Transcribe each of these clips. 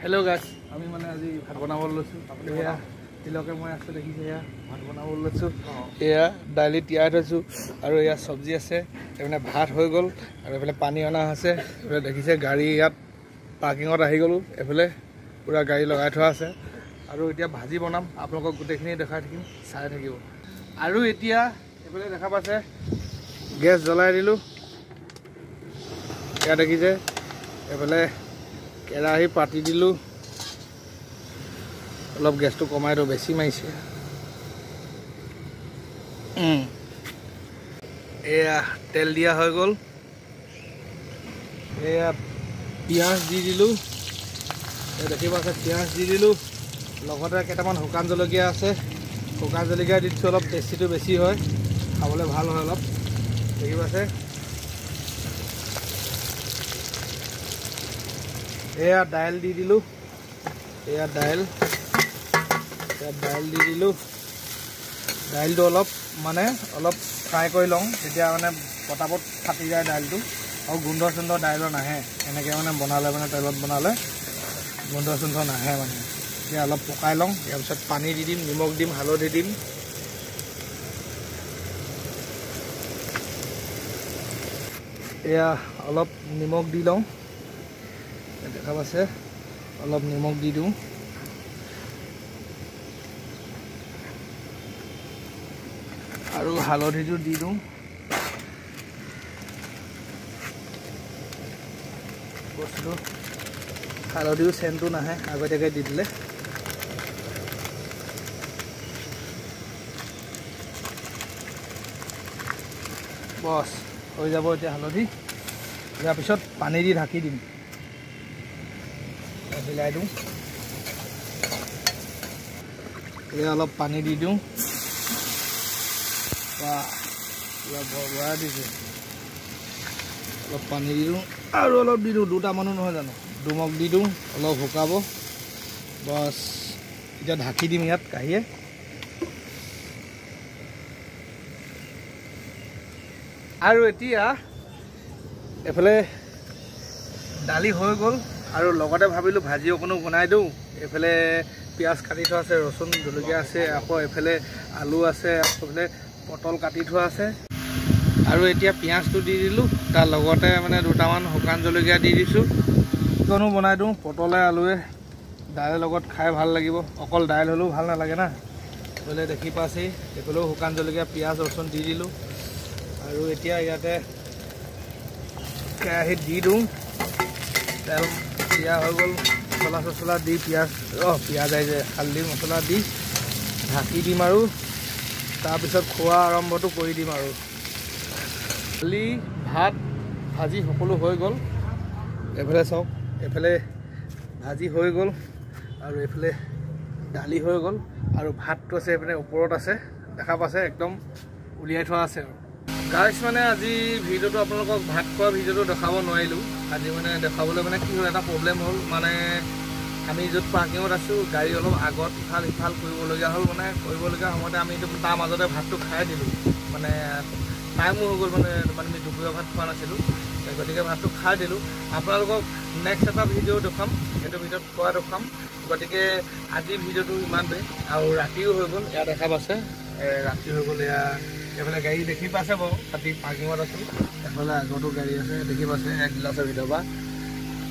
hello guys আমি মানে আজি ভাত বনাব লৈছো আপুনি এয়া তিলকে মই আছে দেখিছে এয়া ভাত বনাব লৈছো এয়া দাইলি তিয়াই থৈছো আৰু এয়া সবজি আছে মানে ভাত হৈ গল আৰু এফালে পানী অনা আছে এফালে দেখিছে গাড়ী ইয়াত পাৰ্কিংত আহি গলো এফালে পুৰা গাড়ী লগাই থোৱা আছে আৰু এতিয়া ভাজি বনাম আপোনালোকক গুটেখিনি দেখাই থাকিম চাই থাকিব আৰু এতিয়া এফালে দেখা পাছে গেছ জ্বলাই দিলো এয়া দেখিছে এফালে কেৰাহী পাতি দিলো অলপ গেছটো কমাই দিও বেছি মাইছে এয়া তেল দিয়া হৈ গল এয়া পিয়াজ দি দিলো এ দেখিবা আছে পিয়াজ দি দিলো লগতে কেটামান শুকান জলকীয়া আছে শুকান জলকীয়া দিছো অলপ টেষ্টিটো বেছি হয় খাবলৈ ভাল হয় অলপ দেখিবা আছে এয়া দাইল দি দিলো এয়া দাইল দি দিলো দাইলটো অলপ মানে অলপ ফ্ৰাই কৰি লওঁ তেতিয়া মানে পটাপট ফাটি যায় দাইলটো আৰু গোন্ধ সুন্ধ দাইলৰ নাহে এনেকৈ মানে বনালে মানে তেলত বনালে গোন্ধ সুন্ধ নাহে মানে এতিয়া অলপ পকাই লওঁ ইয়াৰ পিছত পানী দি দিম নিমখ দিম হালধি দিম এয়া অলপ নিমখ দি লওঁ দেখা পাইছে অলপ নিমখ দি দিওঁ আৰু হালধিটো দি দিওঁ বস্তুটো হালধিও চেণ্টটো নাহে আগতীয়াকৈ দি দিলে বছ হৈ যাব এতিয়া হালধি ইয়াৰ পিছত পানী দি ঢাকি দিম মিলাই দিওঁ এয়া অলপ পানী দি দিওঁ বৰা দিছে অলপ পানী দি দিওঁ আৰু অলপ দি দিওঁ দুটা মানুহ নহয় জানো দুমক দি দিওঁ অলপ শুকাব বছ এতিয়া ঢাকি দিম ইয়াত কাঢ়িয়ে আৰু এতিয়া এফালে দালি হৈ গ'ল আৰু লগতে ভাবিলোঁ ভাজি অকণো বনাই দিওঁ এফালে পিঁয়াজ কাটি থোৱা আছে ৰচুন জলকীয়া আছে আকৌ এফালে আলু আছে আকৌ এফালে পটল কাটি থোৱা আছে আৰু এতিয়া পিঁয়াজটো দি দিলোঁ তাৰ লগতে মানে দুটামান শুকান জলকীয়া দি দিছোঁ অকণো বনাই দিওঁ পটলে আলুৱে দাইলৰ লগত খাই ভাল লাগিব অকল দাইল হ'লেও ভাল নালাগে না বোলে দেখি পাইছেই এইফালেও শুকান জলকীয়া পিঁয়াজ ৰচুন দি দিলোঁ আৰু এতিয়া ইয়াতে কেৰাহীত দি দিওঁ তেল দিয়া হৈ গ'ল মছলা চছলা দি পিঁয়াজ আহিছে হালধি মছলা দি ঢাকি দিম আৰু তাৰপিছত খোৱা আৰম্ভটো কৰি দিম আৰু দালি ভাত ভাজি সকলো হৈ গ'ল এফালে চাওক এফালে ভাজি হৈ গ'ল আৰু এইফালে দালি হৈ গ'ল আৰু ভাতটো আছে এইফালে ওপৰত আছে দেখা পাইছে একদম উলিয়াই থোৱা আছে আৰু গাইছ মানে আজি ভিডিঅ'টো আপোনালোকক ভাত খোৱা ভিডিঅ'টো দেখাব নোৱাৰিলোঁ আজি মানে দেখাবলৈ মানে কি হ'ল এটা প্ৰব্লেম হ'ল মানে আমি য'ত পাৰ্কিঙত আছোঁ গাড়ী অলপ আগত ইফাল সিফাল কৰিবলগীয়া হ'ল মানে কৰিবলগীয়া সময়তে আমি তাৰ মাজতে ভাতটো খাই দিলোঁ মানে টাইমো হৈ গ'ল মানে আমি দুপৰীয়া ভাত খোৱা নাছিলোঁ গতিকে ভাতটো খাই দিলোঁ আপোনালোকক নেক্সট এটা ভিডিঅ' দেখুৱাম সেইটো ভিডিঅ'ত খোৱা দেখুৱাম গতিকে আজিৰ ভিডিঅ'টো ইমানটোৱে আৰু ৰাতিও হৈ গ'ল এয়া দেখা পাইছে ৰাতি হৈ গ'ল এয়া এফালে গাড়ী দেখি পাইছে বাৰু ৰাতি পাৰ্কিঙত আছোঁ এফালে আগতো গাড়ী আছে দেখি পাইছে এক গিলাচৰ ভিতৰৰ পৰা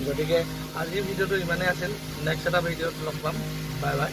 গতিকে আজিৰ ভিডিঅ'টো ইমানেই আছিল নেক্সট এটা ভিডিঅ'ত লগ পাম বাই বাই